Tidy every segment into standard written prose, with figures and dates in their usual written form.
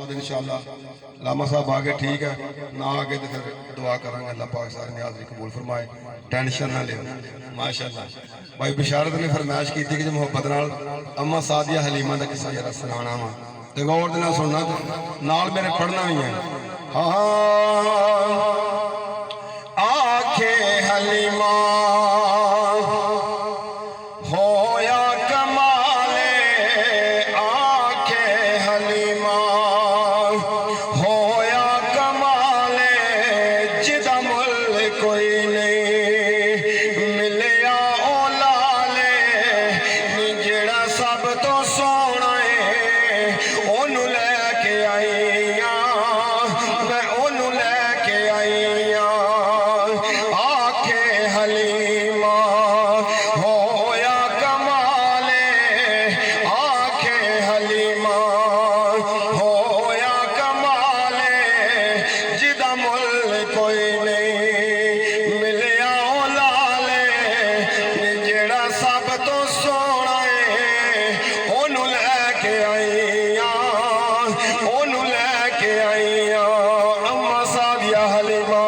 बाद इंशाअल्लाह लामा साहब आगे ठीक है ना आगे तो फिर दुआ करांगे अल्लाह पाक सारे न्याज़ कबूल फरमाए टेंशन ना ले माशाअल्लाह भाई बिशारत ने फरमाइश की थी कि मुहब्बत नाल अम्मा सादिया हलीमा का किस्सा जरा सुनाना वा ते गौर दे नाल सुनना नाल मेरे पढ़ना भी है आखे हलीमा होया कमाले आखे हलीमा होया कमाले जिदा मुल कोई नहीं मिलिया ओ लाले नी जेड़ा सब तो सोना है ओनू लैके आईया मैं ओनू लैके आईया आखे हलीमा होया कमाले आखे हलीमा होया कमाले जिदा मुल कोई नहीं मिलिया ओ लाले जेड़ा सब तो सोना है ओनू लैके आईया ओनू लैके आईया अम्मा सादिया हलीमा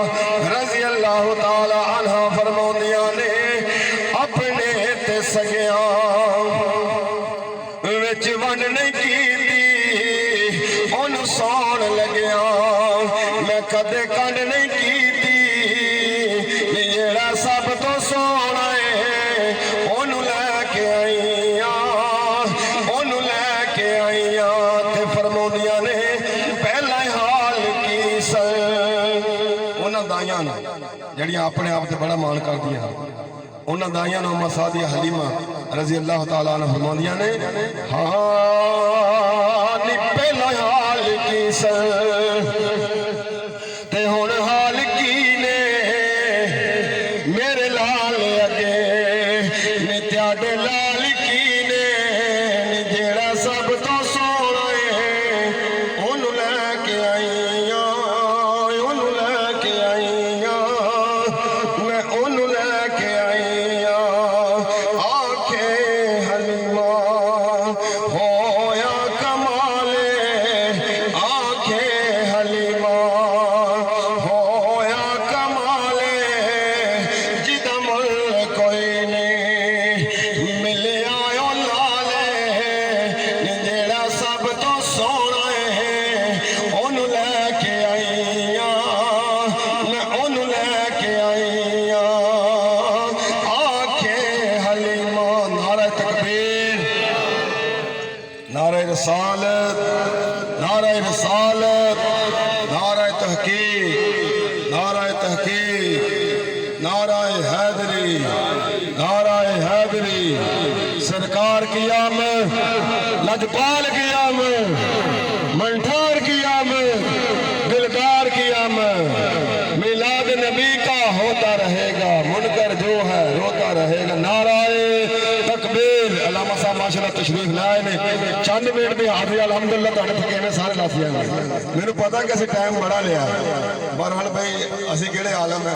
रज़ी अल्लाह ताला अन्हा फरमाउंदियां ने अपने ते सगिया विच वन नहीं कीती ओनू सौण लग्या मैं कदे कंड नहीं कीती जेड़ा सब तो सोना है ओनू लैके आईया ओनू लैके आईया ते फरमाउंदियां ने पहला हाल की सन उन्हां दाइयां जड़ियां अपने आप से बड़ा मान करदियां उन्हां दाइयां अम्मा सादिया हलीमा रज़ी अल्लाह ताला अन्हा फरमाउंदियां ने हाँ नी पहला हाल की सन ते हुण हाल की ने मेरे लाल अगे नी त्याडे लाल की ने नी जेड़ा सब तो सोना है ओनू लैके आईया ओनू लैके आईया मैं ओनू लैके आईया आखे हलीमा होया कमाले आखे हलीमा होया कमाले जिदा मुल कोई नहीं मिलिया ओ लाले जेड़ा सब तो सोना है ओनू लैके आईया मैं ओनू लैके आईया आखे हलीमा नारे तकबीर नारे रसालत नारे रसालत नारे तहकीक नारे तहकीक नाराए हैदरी नाराए हैदरी सरकार की आमद लजपाल की आमद मंठार की आमद दिलदार की आमद मिलाद नबी का होता रहेगा मुनकर जो है रोता रहेगा नाराए तकबीर अल्लामा साहब माशाअल्लाह तशरीफ लाए ने चंद मिनट भी हाजिरी अल्हम्दुलिल्लाह तुहाडे थके ने सारे लासिया मैनू पता कि असीं टाइम बड़ा लिया बहरहाल भाई असीं किहड़े आलम है